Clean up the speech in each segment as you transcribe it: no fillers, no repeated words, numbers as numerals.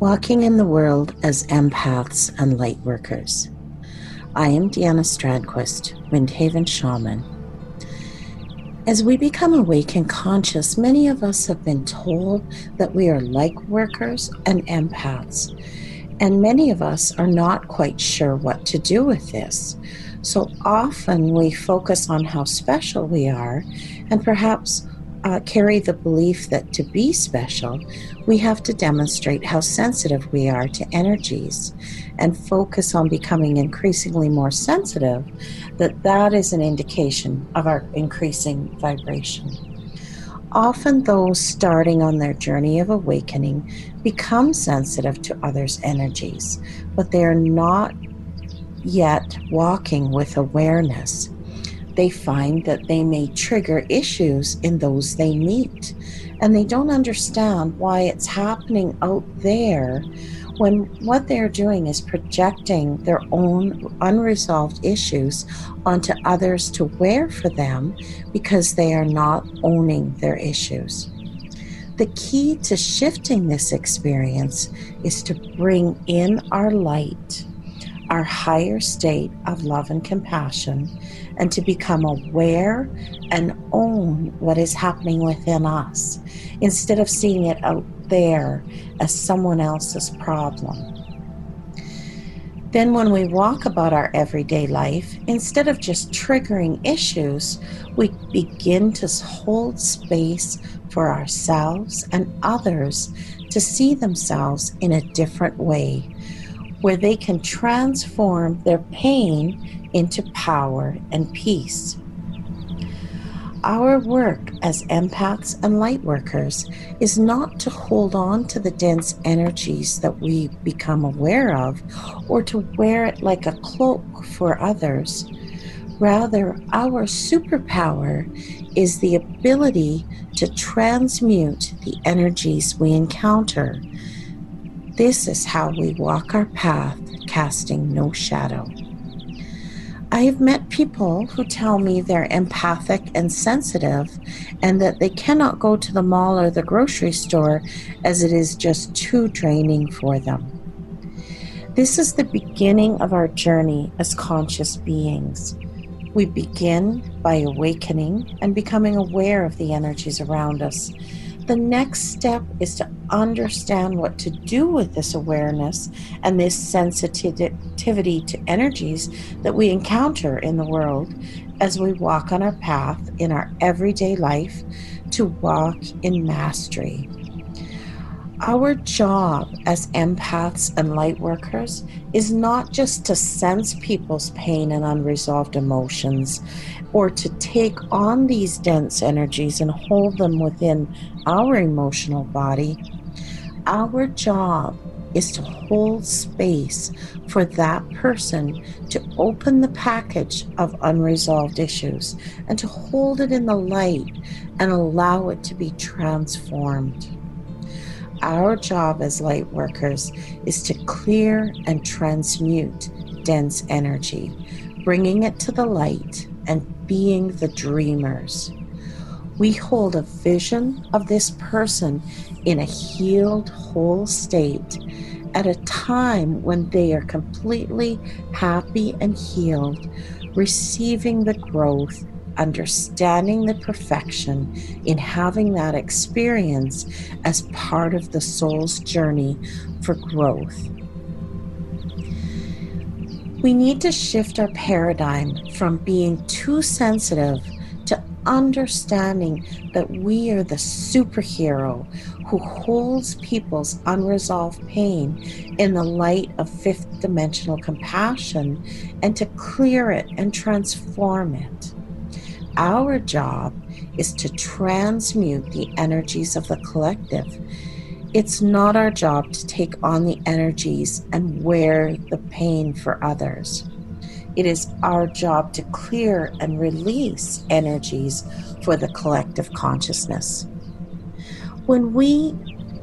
Walking in the world as empaths and lightworkers. I am Deanna Stradquist, Windhaven Shaman. As we become awake and conscious, many of us have been told that we are lightworkers and empaths, and many of us are not quite sure what to do with this. So often we focus on how special we are and perhaps carry the belief that to be special, we have to demonstrate how sensitive we are to energies and focus on becoming increasingly more sensitive, that is an indication of our increasing vibration. Often those starting on their journey of awakening become sensitive to others' energies, but they are not yet walking with awareness. They find that they may trigger issues in those they meet, and they don't understand why it's happening out there when what they're doing is projecting their own unresolved issues onto others to wear for them because they are not owning their issues. The key to shifting this experience is to bring in our light, our higher state of love and compassion, and to become aware and own what is happening within us, instead of seeing it out there as someone else's problem. Then when we walk about our everyday life, instead of just triggering issues, we begin to hold space for ourselves and others to see themselves in a different way, where they can transform their pain into power and peace. Our work as empaths and lightworkers is not to hold on to the dense energies that we become aware of or to wear it like a cloak for others. Rather, our superpower is the ability to transmute the energies we encounter. This is how we walk our path, casting no shadow. I have met people who tell me they're empathic and sensitive and that they cannot go to the mall or the grocery store as it is just too draining for them. This is the beginning of our journey as conscious beings. We begin by awakening and becoming aware of the energies around us. The next step is to understand what to do with this awareness and this sensitivity to energies that we encounter in the world as we walk on our path in our everyday life to walk in mastery. Our job as empaths and lightworkers is not just to sense people's pain and unresolved emotions, or to take on these dense energies and hold them within our emotional body. Our job is to hold space for that person to open the package of unresolved issues and to hold it in the light and allow it to be transformed. Our job as light workers is to clear and transmute dense energy, bringing it to the light and being the dreamers. We hold a vision of this person in a healed, whole state at a time when they are completely happy and healed, receiving the growth, understanding the perfection in having that experience as part of the soul's journey for growth. We need to shift our paradigm from being too sensitive to understanding that we are the superhero who holds people's unresolved pain in the light of fifth dimensional compassion and to clear it and transform it. Our job is to transmute the energies of the collective. It's not our job to take on the energies and wear the pain for others. It is our job to clear and release energies for the collective consciousness. When we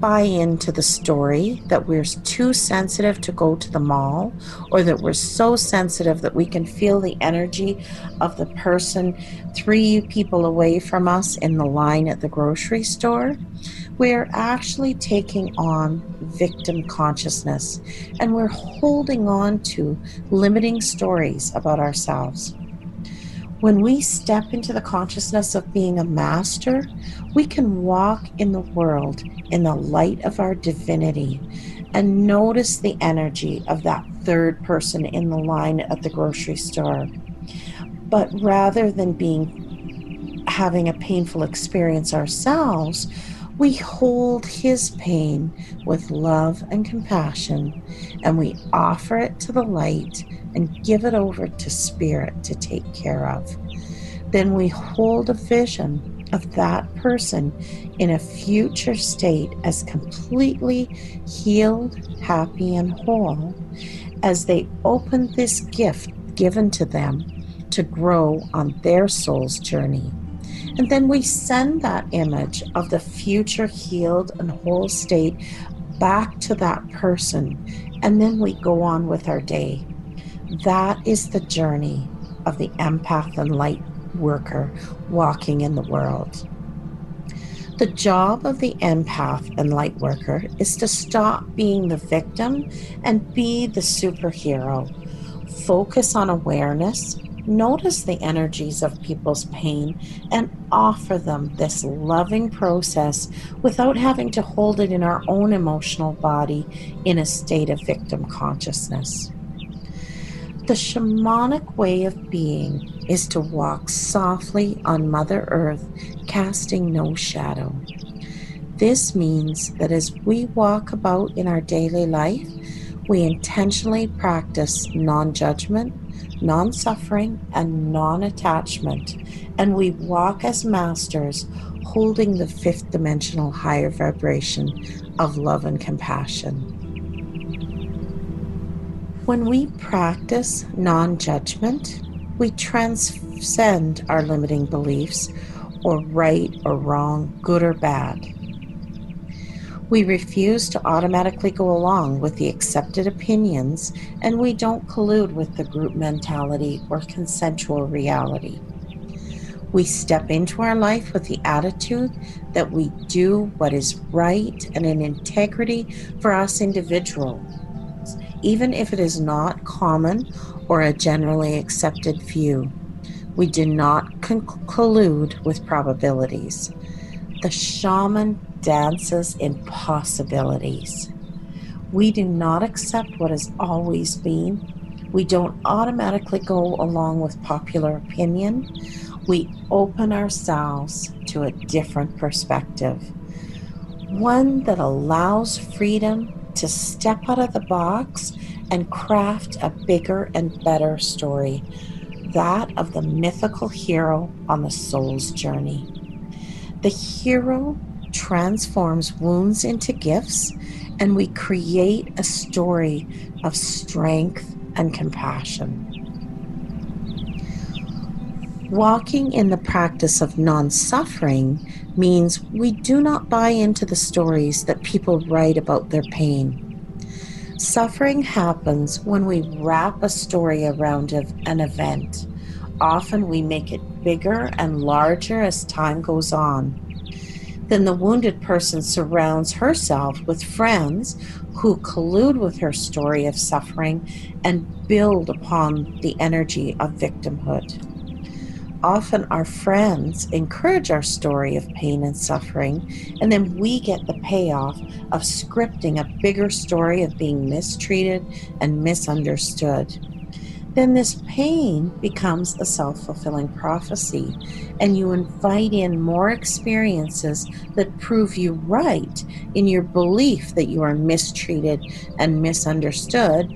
buy into the story that we're too sensitive to go to the mall, or that we're so sensitive that we can feel the energy of the person 3 people away from us in the line at the grocery store, we're actually taking on victim consciousness, and we're holding on to limiting stories about ourselves. When we step into the consciousness of being a master, we can walk in the world in the light of our divinity and notice the energy of that third person in the line at the grocery store. But rather than having a painful experience ourselves, we hold his pain with love and compassion, and we offer it to the light and give it over to spirit to take care of. Then we hold a vision of that person in a future state as completely healed, happy, and whole as they open this gift given to them to grow on their soul's journey. And then we send that image of the future healed and whole state back to that person, and then we go on with our day. That is the journey of the empath and light worker walking in the world. The job of the empath and light worker is to stop being the victim and be the superhero. Focus on awareness, notice the energies of people's pain, and offer them this loving process without having to hold it in our own emotional body in a state of victim consciousness. The shamanic way of being is to walk softly on Mother Earth, casting no shadow. This means that as we walk about in our daily life, we intentionally practice non-judgment, non-suffering, and non-attachment, and we walk as masters, holding the fifth dimensional higher vibration of love and compassion. When we practice non-judgment, we transcend our limiting beliefs, or right or wrong, good or bad. We refuse to automatically go along with the accepted opinions, and we don't collude with the group mentality or consensual reality. We step into our life with the attitude that we do what is right and in integrity for us individuals, even if it is not common or a generally accepted view. We do not collude with probabilities. The shaman dances in possibilities. We do not accept what has always been. We don't automatically go along with popular opinion. We open ourselves to a different perspective, one that allows freedom to step out of the box and craft a bigger and better story, that of the mythical hero on the soul's journey. The hero transforms wounds into gifts, and we create a story of strength and compassion. Walking in the practice of non-suffering means we do not buy into the stories that people write about their pain. Suffering happens when we wrap a story around an event. Often we make it bigger and larger as time goes on. Then the wounded person surrounds herself with friends who collude with her story of suffering and build upon the energy of victimhood. Often our friends encourage our story of pain and suffering, and then we get the payoff of scripting a bigger story of being mistreated and misunderstood. Then this pain becomes a self-fulfilling prophecy, and you invite in more experiences that prove you right in your belief that you are mistreated and misunderstood,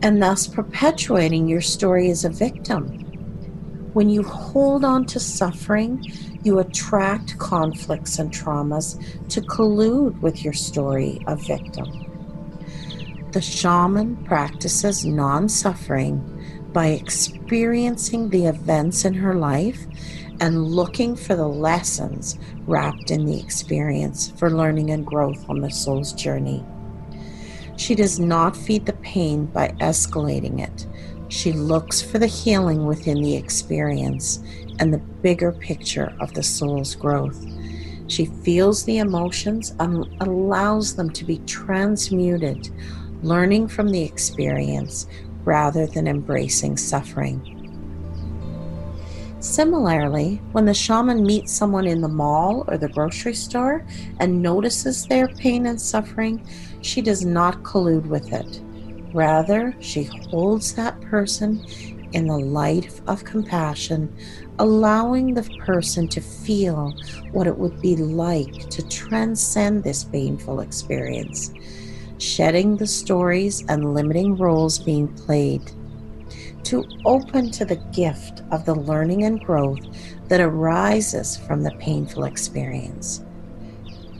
and thus perpetuating your story as a victim. When you hold on to suffering, you attract conflicts and traumas to collude with your story of victim. The shaman practices non-suffering by experiencing the events in her life and looking for the lessons wrapped in the experience for learning and growth on the soul's journey. She does not feed the pain by escalating it. She looks for the healing within the experience and the bigger picture of the soul's growth. She feels the emotions and allows them to be transmuted, learning from the experience rather than embracing suffering. Similarly, when the shaman meets someone in the mall or the grocery store and notices their pain and suffering, she does not collude with it. Rather, she holds that person in the light of compassion, allowing the person to feel what it would be like to transcend this painful experience, shedding the stories and limiting roles being played, to open to the gift of the learning and growth that arises from the painful experience.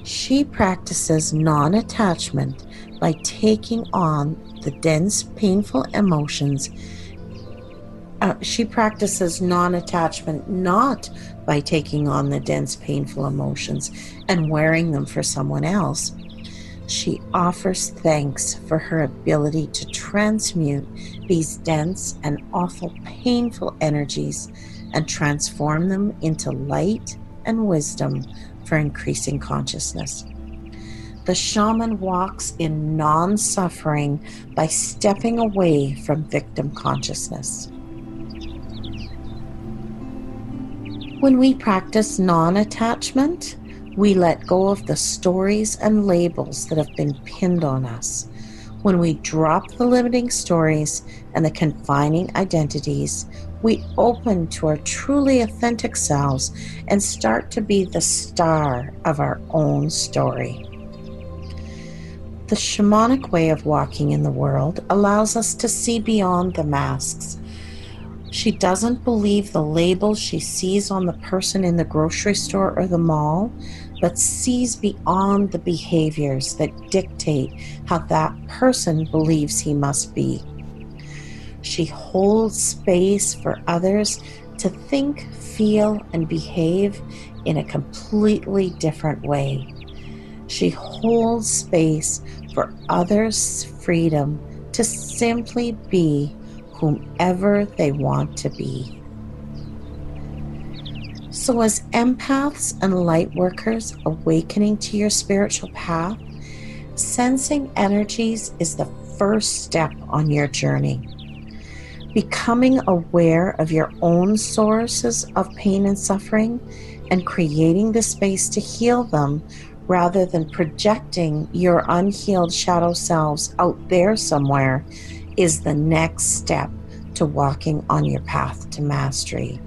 She practices non-attachment by taking on the dense, painful emotions. She practices non-attachment not by taking on the dense, painful emotions and wearing them for someone else. She offers thanks for her ability to transmute these dense and awful, painful energies and transform them into light and wisdom for increasing consciousness. The shaman walks in non-suffering by stepping away from victim consciousness. When we practice non-attachment, we let go of the stories and labels that have been pinned on us. When we drop the limiting stories and the confining identities, we open to our truly authentic selves and start to be the star of our own story. The shamanic way of walking in the world allows us to see beyond the masks. She doesn't believe the labels she sees on the person in the grocery store or the mall, but sees beyond the behaviors that dictate how that person believes he must be. She holds space for others to think, feel, and behave in a completely different way. She holds space for others' freedom to simply be whomever they want to be. So as empaths and lightworkers awakening to your spiritual path, sensing energies is the first step on your journey. Becoming aware of your own sources of pain and suffering and creating the space to heal them rather than projecting your unhealed shadow selves out there somewhere is the next step to walking on your path to mastery.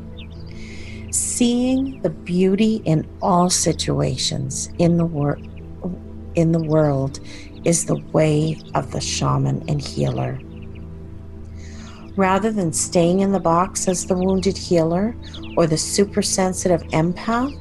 Seeing the beauty in all situations in the world is the way of the shaman and healer. Rather than staying in the box as the wounded healer or the supersensitive empath,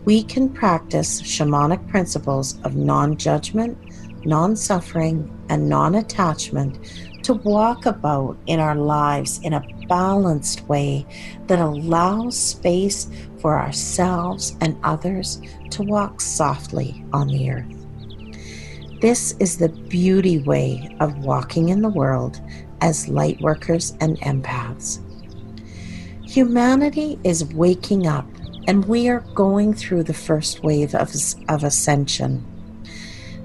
we can practice shamanic principles of non-judgment, non-suffering, and non-attachment to walk about in our lives in a balanced way that allows space for ourselves and others to walk softly on the earth. This is the beauty way of walking in the world as lightworkers and empaths. Humanity is waking up, and we are going through the first wave of ascension.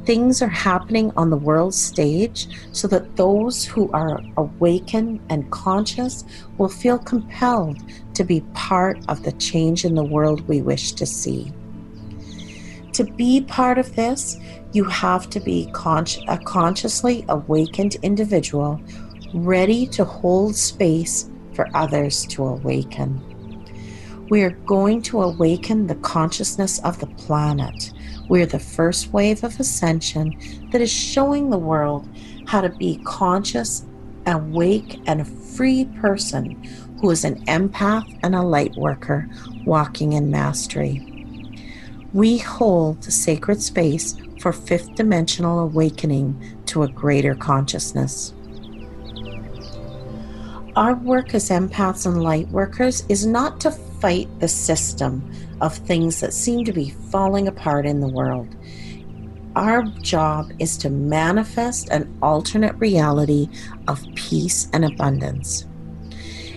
Things are happening on the world stage so that those who are awakened and conscious will feel compelled to be part of the change in the world we wish to see. To be part of this, you have to be a consciously awakened individual ready to hold space for others to awaken. We are going to awaken the consciousness of the planet. We are the first wave of ascension that is showing the world how to be conscious, awake, and a free person who is an empath and a light worker walking in mastery. We hold sacred space for fifth dimensional awakening to a greater consciousness. Our work as empaths and light workers is not to fight the system of things that seem to be falling apart in the world. Our job is to manifest an alternate reality of peace and abundance.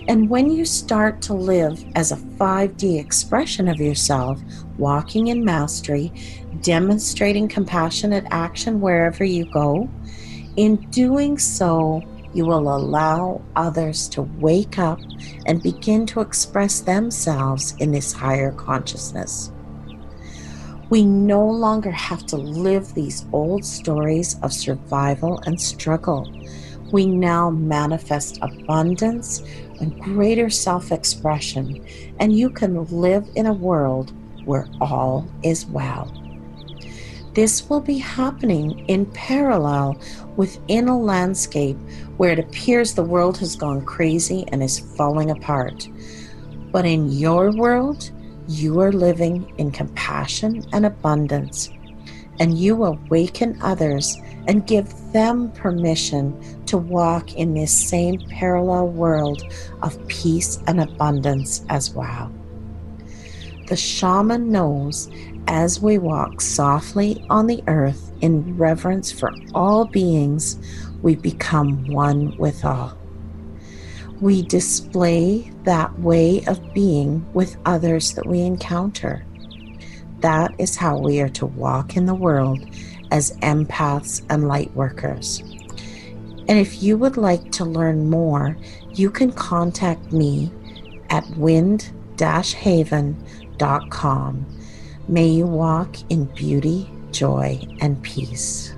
And when you start to live as a 5D expression of yourself, walking in mastery, demonstrating compassionate action wherever you go. In doing so, you will allow others to wake up and begin to express themselves in this higher consciousness. We no longer have to live these old stories of survival and struggle. We now manifest abundance and greater self-expression, and you can live in a world where all is well. This will be happening in parallel within a landscape where it appears the world has gone crazy and is falling apart. But in your world, you are living in compassion and abundance, and you awaken others and give them permission to walk in this same parallel world of peace and abundance as well. The shaman knows as we walk softly on the earth in reverence for all beings, we become one with all. We display that way of being with others that we encounter. That is how we are to walk in the world as empaths and lightworkers. And if you would like to learn more, you can contact me at wind-haven.com. May you walk in beauty, joy, and peace.